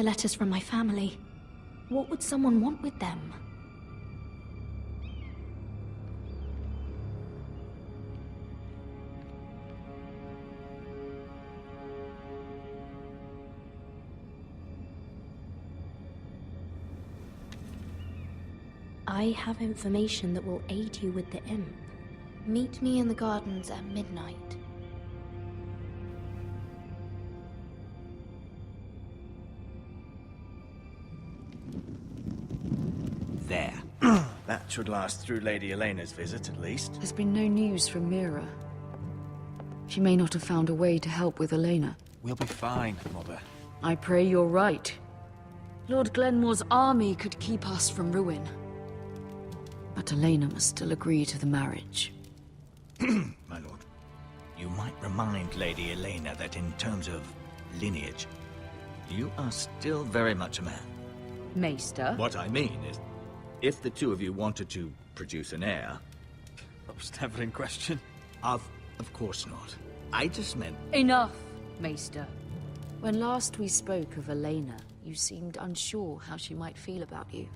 the letters from my family. What would someone want with them? I have information that will aid you with the imp. Meet me in the gardens at midnight. There. That should last through Lady Elena's visit, at least. There's been no news from Mira. She may not have found a way to help with Elena. We'll be fine, Mother. I pray you're right. Lord Glenmore's army could keep us from ruin. But Elena must still agree to the marriage. My lord, you might remind Lady Elena that in terms of lineage, you are still very much a man. Maester? What I mean is, if the two of you wanted to produce an heir... That was never in question. Of course not. I just meant... Enough, Maester. When last we spoke of Elena, you seemed unsure how she might feel about you.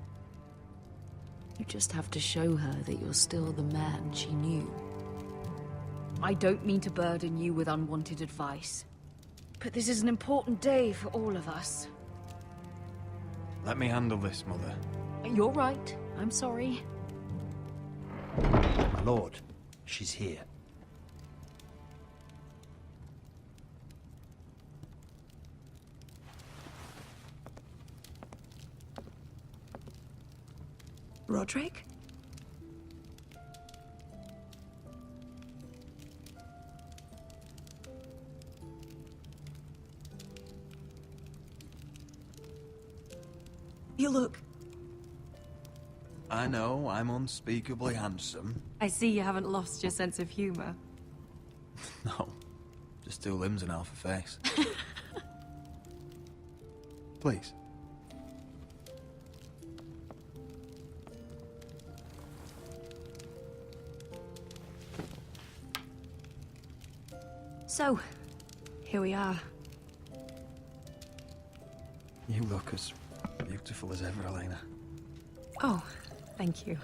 You just have to show her that you're still the man she knew. I don't mean to burden you with unwanted advice, but this is an important day for all of us. Let me handle this, Mother. You're right. I'm sorry. My lord, she's here. Roderick? You look... I know, I'm unspeakably handsome. I see you haven't lost your sense of humor. No, just two limbs and half a face. Please. So, here we are. You look as beautiful as ever, Elena. Oh, thank you.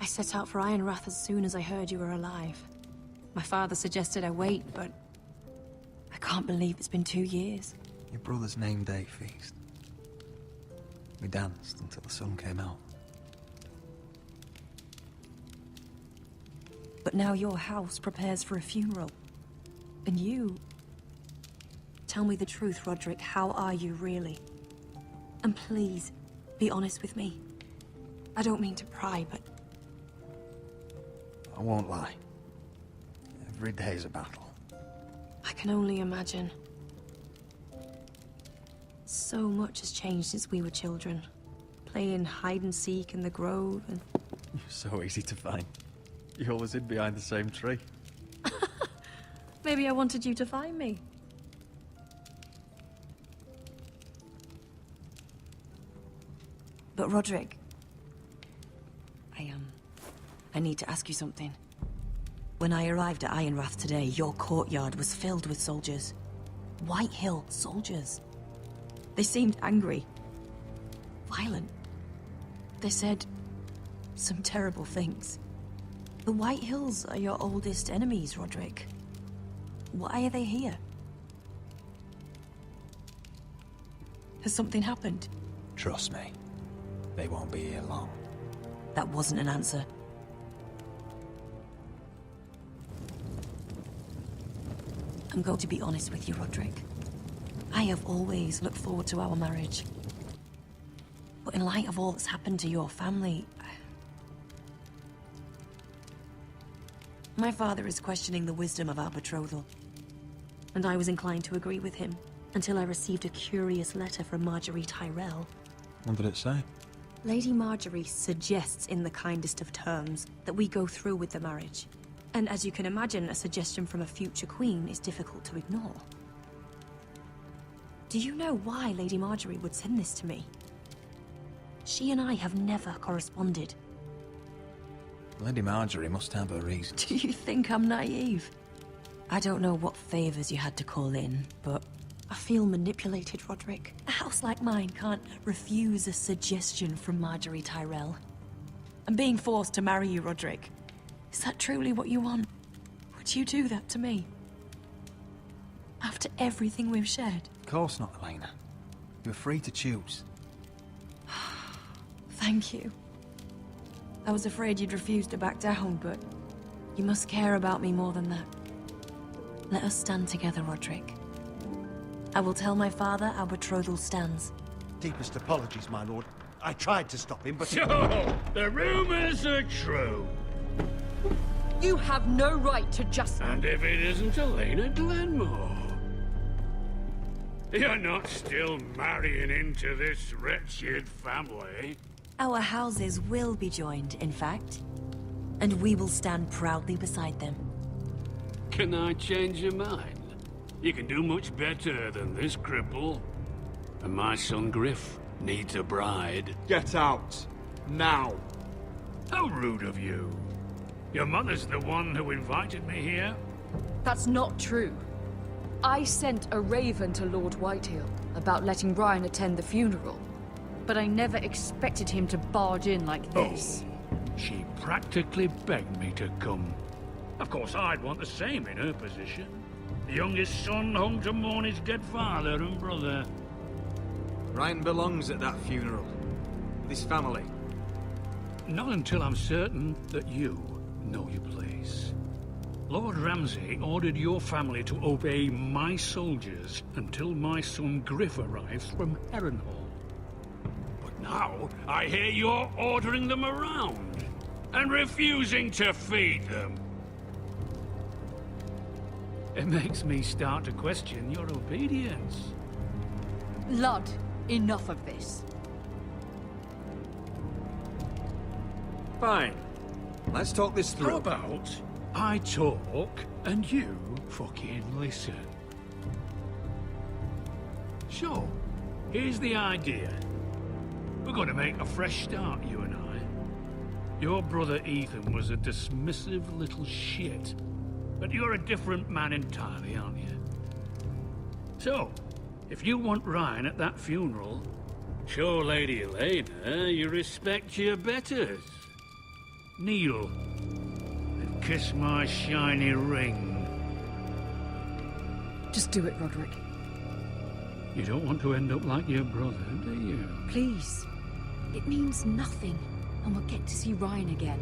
I set out for Ironrath as soon as I heard you were alive. My father suggested I wait, but I can't believe it's been 2 years. Your brother's name day feast. We danced until the sun came out. But now your house prepares for a funeral. And you... Tell me the truth, Roderick. How are you, really? And please, be honest with me. I don't mean to pry, but... I won't lie. Every day's a battle. I can only imagine. So much has changed since we were children. Playing hide and seek in the grove and... You're so easy to find. You always hid behind the same tree. Maybe I wanted you to find me. But Roderick... I need to ask you something. When I arrived at Ironrath today, your courtyard was filled with soldiers. White Hill soldiers. They seemed angry. Violent. They said some terrible things. The White Hills are your oldest enemies, Roderick. Why are they here? Has something happened? Trust me. They won't be here long. That wasn't an answer. I'm going to be honest with you, Roderick. I have always looked forward to our marriage. But in light of all that's happened to your family... My father is questioning the wisdom of our betrothal. And I was inclined to agree with him, until I received a curious letter from Marjorie Tyrell. What did it say? Lady Marjorie suggests in the kindest of terms that we go through with the marriage. And as you can imagine, a suggestion from a future queen is difficult to ignore. Do you know why Lady Marjorie would send this to me? She and I have never corresponded. Lady Marjorie must have a reason. Do you think I'm naive? I don't know what favors you had to call in, but feel manipulated, Roderick. A house like mine can't refuse a suggestion from Marjorie Tyrell. I'm being forced to marry you, Roderick. Is that truly what you want? Would you do that to me? After everything we've shared? Of course not, Elena. You're free to choose. Thank you. I was afraid you'd refuse to back down, but you must care about me more than that. Let us stand together, Roderick. I will tell my father our betrothal stands. Deepest apologies, my lord. I tried to stop him, but... So, the rumors are true. You have no right to just... And if it isn't Elena Glenmore? You're not still marrying into this wretched family? Our houses will be joined, in fact. And we will stand proudly beside them. Can I change your mind? You can do much better than this cripple. And my son Griff needs a bride. Get out. Now. How rude of you. Your mother's the one who invited me here. That's not true. I sent a raven to Lord Whitehill about letting Brian attend the funeral. But I never expected him to barge in like this. Oh, she practically begged me to come. Of course, I'd want the same in her position. The youngest son home to mourn his dead father and brother. Ryan belongs at that funeral. With his family. Not until I'm certain that you know your place. Lord Ramsay ordered your family to obey my soldiers until my son Griff arrives from Harrenhal. But now, I hear you're ordering them around and refusing to feed them. It makes me start to question your obedience. Lud, enough of this. Fine. Let's talk this through. How about I talk and you fucking listen? So, here's the idea. We're going to make a fresh start, you and I. Your brother Ethan was a dismissive little shit. But you're a different man entirely, aren't you? So, if you want Ryan at that funeral, show Lady Elena you respect your betters. Kneel and kiss my shiny ring. Just do it, Roderick. You don't want to end up like your brother, do you? Please. It means nothing, and we'll get to see Ryan again.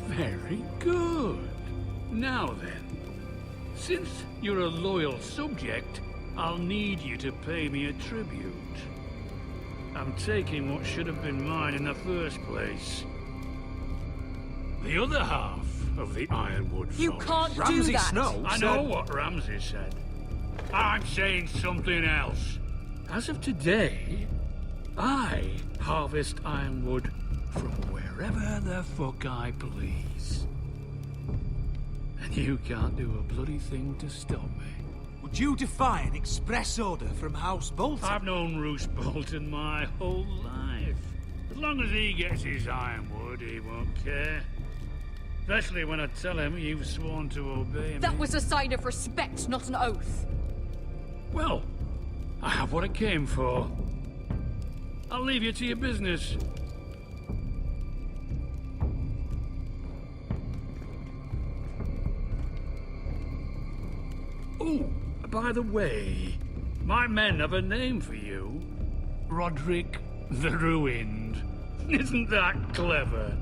Very good. Now then, since you're a loyal subject, I'll need you to pay me a tribute. I'm taking what should have been mine in the first place. The other half of the Ironwood You Forest. can't do Ramsay that! Snow I know what Ramsay said. I'm saying something else. As of today, I harvest ironwood from wherever the fuck I please. And you can't do a bloody thing to stop me. Would you defy an express order from House Bolton? I've known Roose Bolton my whole life. As long as he gets his ironwood, he won't care. Especially when I tell him you've sworn to obey me. That was a sign of respect, not an oath. Well, I have what I came for. I'll leave you to your business. Oh, by the way, my men have a name for you. Roderick the Ruined. Isn't that clever?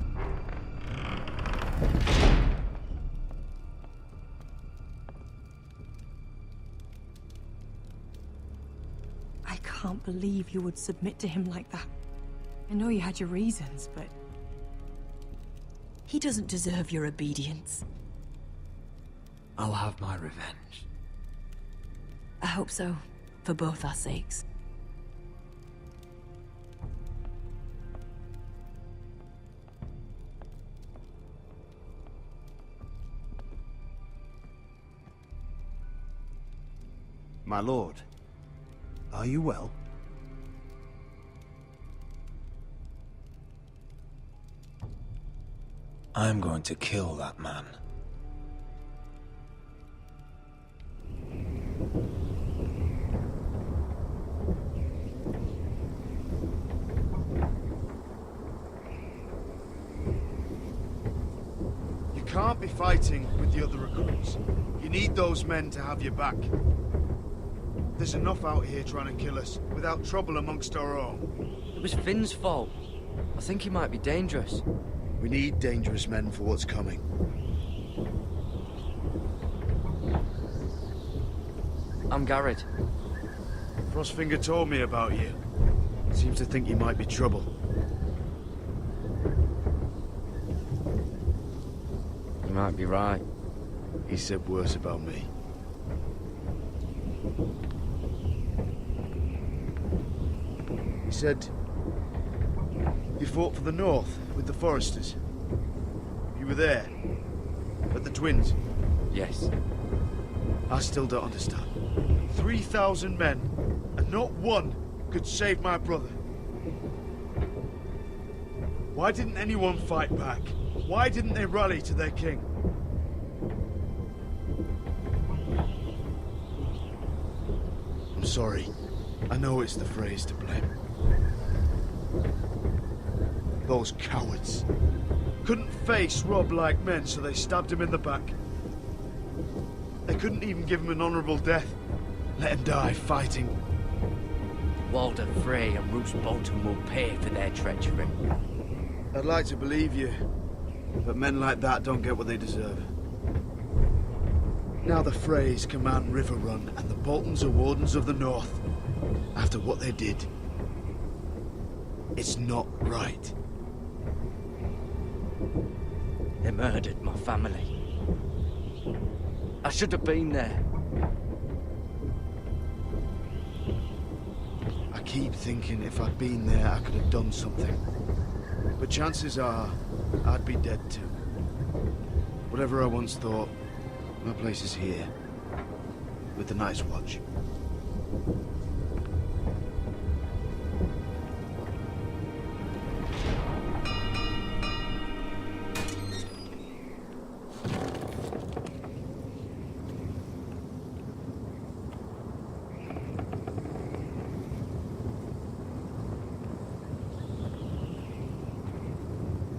I can't believe you would submit to him like that. I know you had your reasons, but... he doesn't deserve your obedience. I'll have my revenge. I hope so, for both our sakes. My lord, are you well? I'm going to kill that man. You can't be fighting with the other recruits. You need those men to have your back. There's enough out here trying to kill us, without trouble amongst our own. It was Finn's fault. I think he might be dangerous. We need dangerous men for what's coming. I'm Garrett. Frostfinger told me about you. Seems to think you might be trouble. You might be right. He said worse about me. He said you fought for the North with the Foresters. You were there, at the Twins. Yes. I still don't understand. 3,000 men, and not one could save my brother. Why didn't anyone fight back? Why didn't they rally to their king? I'm sorry. I know it's the Freys to blame. Those cowards couldn't face Rob like men, so they stabbed him in the back. They couldn't even give him an honorable death. Let him die fighting. Walder Frey and Roose Bolton will pay for their treachery. I'd like to believe you, but men like that don't get what they deserve. Now the Freys command Riverrun, and the Boltons are Wardens of the North. After what they did, it's not right. They murdered my family. I should have been there. I keep thinking if I'd been there, I could have done something. But chances are, I'd be dead too. Whatever I once thought, my place is here. With the Night's Watch.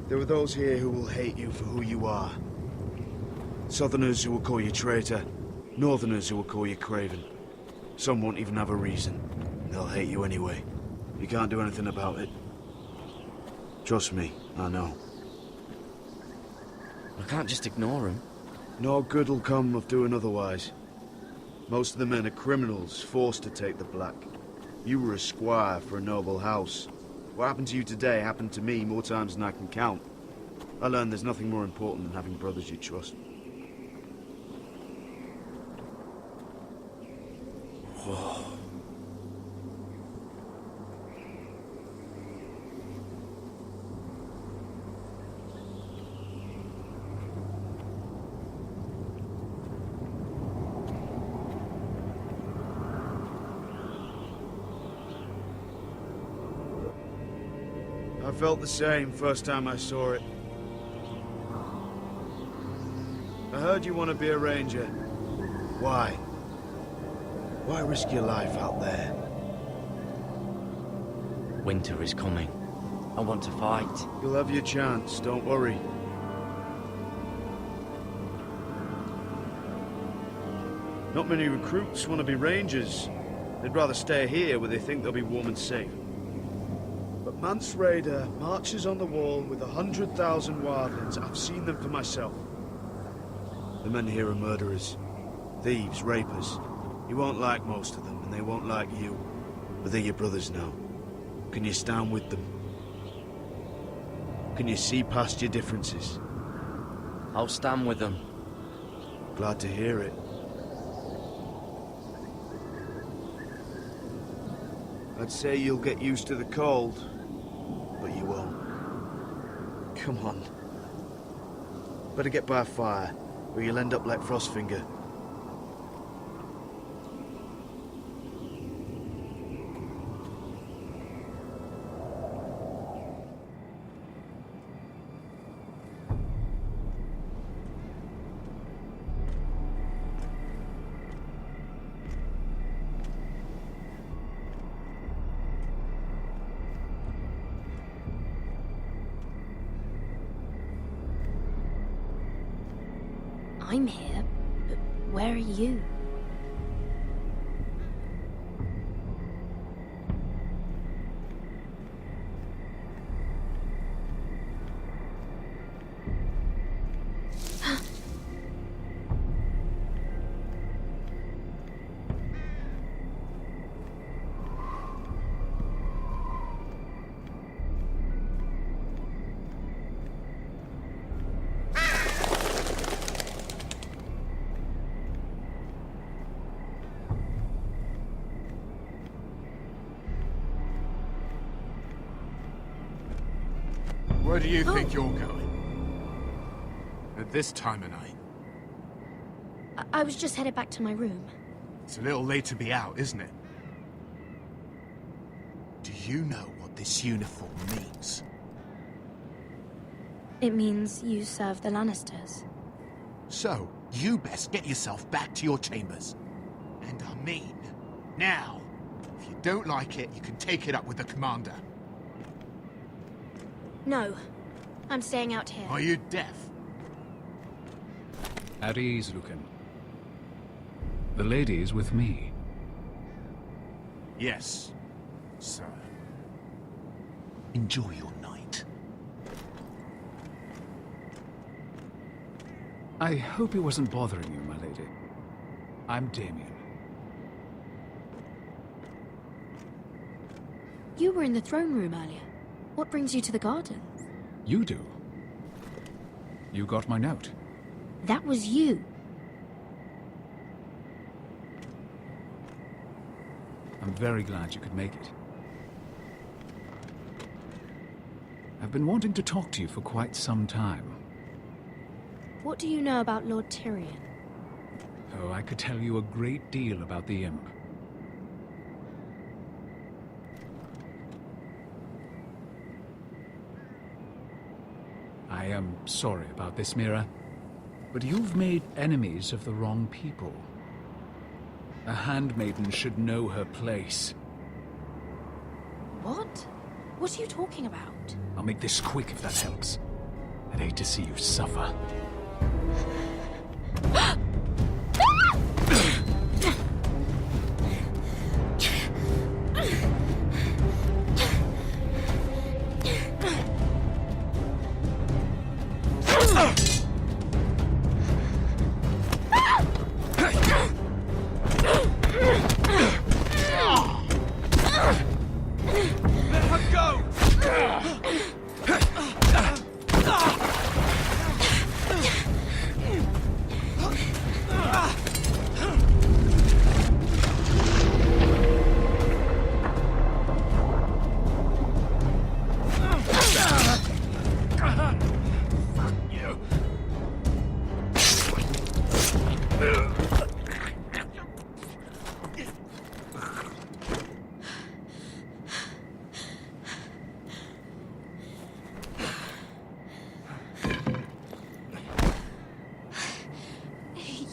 There are those here who will hate you for who you are. Southerners who will call you traitor, Northerners who will call you craven. Some won't even have a reason. They'll hate you anyway. You can't do anything about it. Trust me, I know. I can't just ignore him. No good will come of doing otherwise. Most of the men are criminals, forced to take the black. You were a squire for a noble house. What happened to you today happened to me more times than I can count. I learned there's nothing more important than having brothers you trust. Whoa. I felt the same first time I saw it. I heard you want to be a ranger. Why? Why risk your life out there? Winter is coming. I want to fight. You'll have your chance, don't worry. Not many recruits want to be rangers. They'd rather stay here where they think they'll be warm and safe. But Mance Raider marches on the wall with 100,000 wildlings. I've seen them for myself. The men here are murderers, thieves, rapers. You won't like most of them, and they won't like you. But they're your brothers now. Can you stand with them? Can you see past your differences? I'll stand with them. Glad to hear it. I'd say you'll get used to the cold, but you won't. Come on. Better get by a fire, or you'll end up like Frostfinger. I'm here, but where are you? Where do you think you're going? At this time of night? I was just headed back to my room. It's a little late to be out, isn't it? Do you know what this uniform means? It means you serve the Lannisters. So, you best get yourself back to your chambers. And I mean, now. If you don't like it, you can take it up with the commander. No, I'm staying out here. Are you deaf? At ease, Lucan. The lady is with me. Yes, sir. Enjoy your night. I hope he wasn't bothering you, my lady. I'm Damien. You were in the throne room earlier. What brings you to the gardens? You do. You got my note. That was you. I'm very glad you could make it. I've been wanting to talk to you for quite some time. What do you know about Lord Tyrion? Oh, I could tell you a great deal about the Imp. I am sorry about this, Mira, but you've made enemies of the wrong people. A handmaiden should know her place. What? What are you talking about? I'll make this quick if that helps. I'd hate to see you suffer.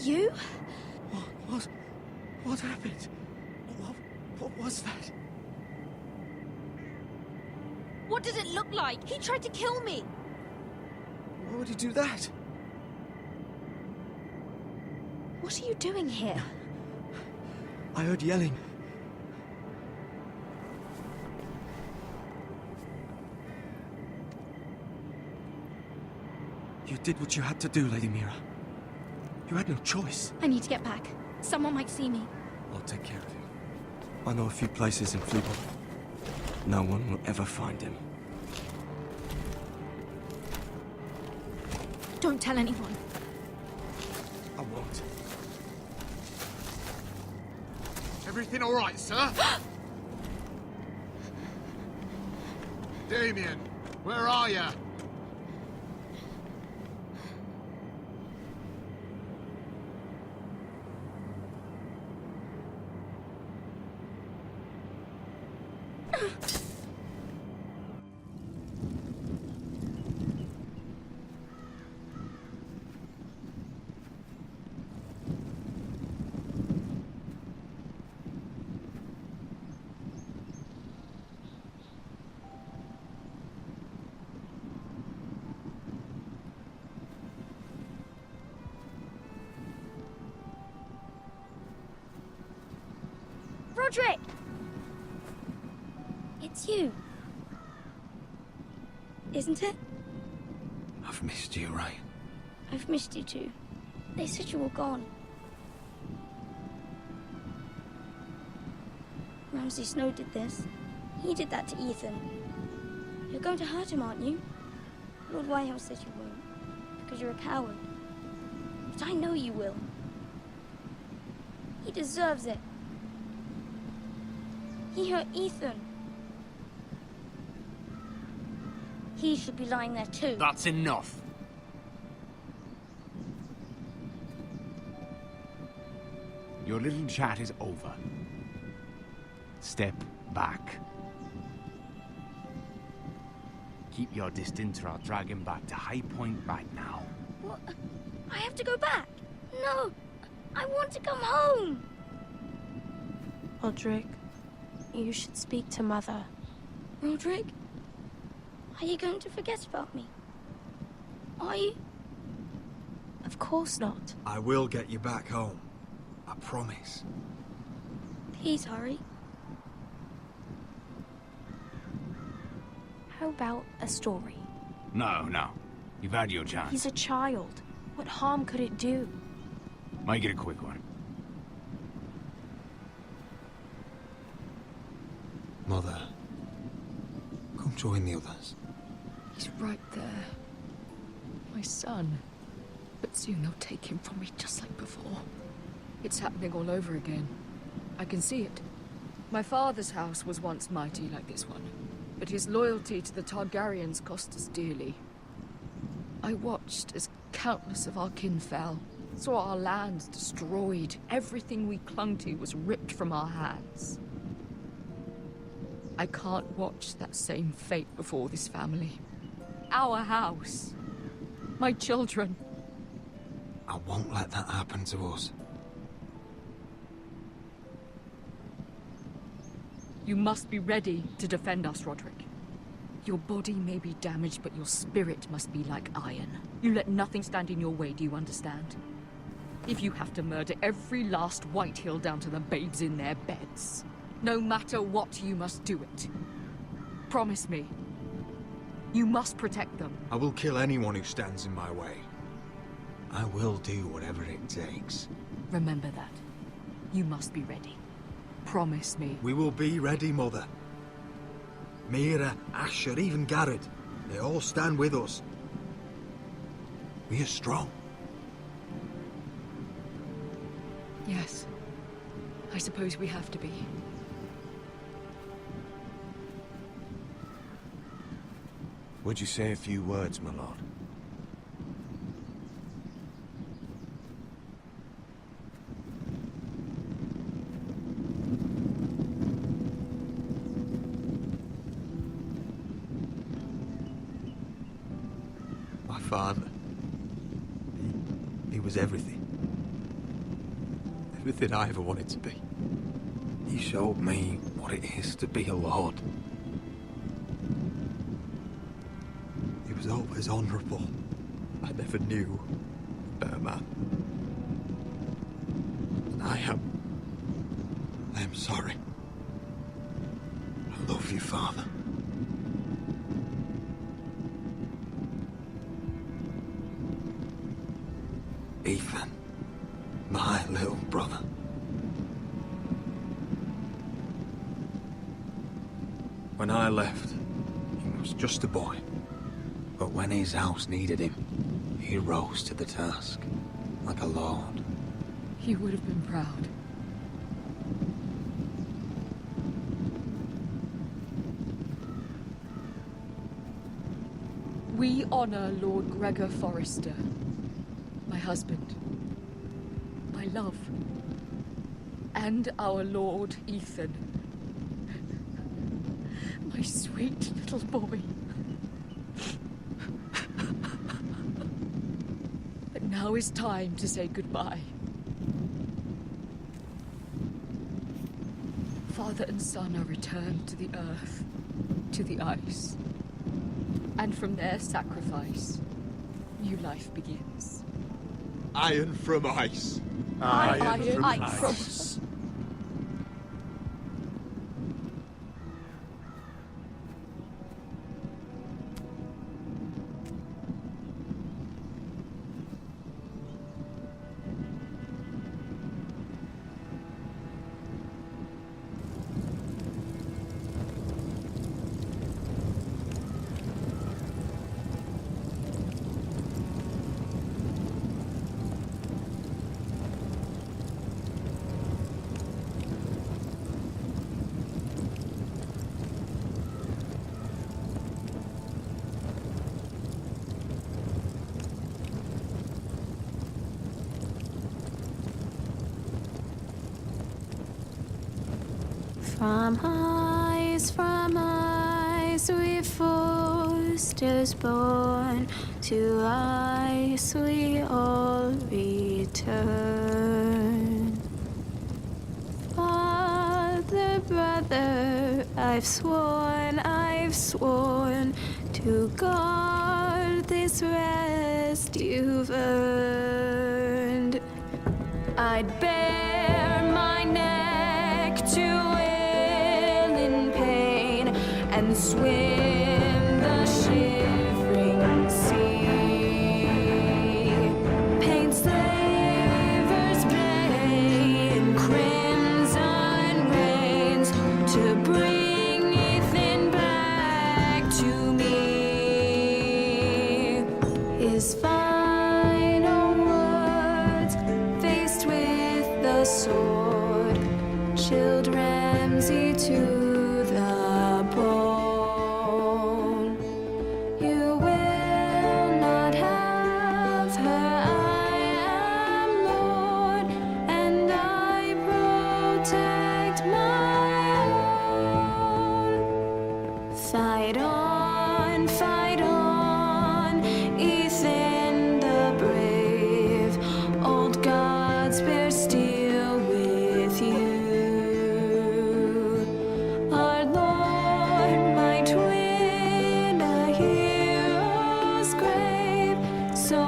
You? What happened? What was that? What does it look like? He tried to kill me! Why would he do that? What are you doing here? I heard yelling. You did what you had to do, Lady Mira. You had no choice. I need to get back. Someone might see me. I'll take care of you. I know a few places in Fleetwood. No one will ever find him. Don't tell anyone. I won't. Everything all right, sir? Damien, where are you? Roderick! It's you. Isn't it? I've missed you, Ryan. I've missed you too. They said you were gone. Ramsay Snow did this. He did that to Ethan. You're going to hurt him, aren't you? Lord Whitehouse says you won't, because you're a coward. But I know you will. He deserves it. He hurt Ethan. He should be lying there too. That's enough. Your little chat is over. Step back. Keep your distance or I'll drag him back to High Point right now. What? I have to go back? No! I want to come home! Roderick, you should speak to Mother. Roderick? Are you going to forget about me? Are you? Of course not. I will get you back home. I promise. Please hurry. How about a story? No. You've had your chance. He's a child. What harm could it do? Make it a quick one. Mother, come join the others. He's right there. My son. But soon they'll take him from me just like before. It's happening all over again. I can see it. My father's house was once mighty like this one, but his loyalty to the Targaryens cost us dearly. I watched as countless of our kin fell, saw our lands destroyed, everything we clung to was ripped from our hands. I can't watch that same fate before this family. Our house. My children. I won't let that happen to us. You must be ready to defend us, Roderick. Your body may be damaged, but your spirit must be like iron. You let nothing stand in your way, do you understand? If you have to murder every last Whitehill down to the babes in their beds, no matter what, you must do it. Promise me. You must protect them. I will kill anyone who stands in my way. I will do whatever it takes. Remember that. You must be ready. Promise me. We will be ready, Mother. Mira, Asher, even Garrett. They all stand with us. We are strong. Yes. I suppose we have to be. Would you say a few words, my lord? My father. He was everything. Everything I ever wanted to be. He showed me what it is to be a lord. He was always honourable. I never knew a better man. And I am sorry. I love you, Father. Ethan, my little brother. When I left, he was just a boy. But when his house needed him, he rose to the task, like a lord. He would have been proud. We honor Lord Gregor Forrester, my husband, my love, and our Lord Ethan, my sweet little boy. But now is time to say goodbye. Father and son are returned to the earth, to the ice. And from their sacrifice, new life begins. Iron from ice. Iron from ice. From ice we foresters born, to ice we all return. Father, brother, I've sworn to guard this rest you've earned. I'd bare my neck to wail in pain and swim the shivering sea. Paint slavers play in crimson rains to bring Ethan back to me. His final words, faced with the sword, chilled Ramsay to the bone. You will not have her, I am Lord, and I protect my own. Fight on, Ethan the brave. Old gods bear steel with you. Our Lord might win a hero's grave, so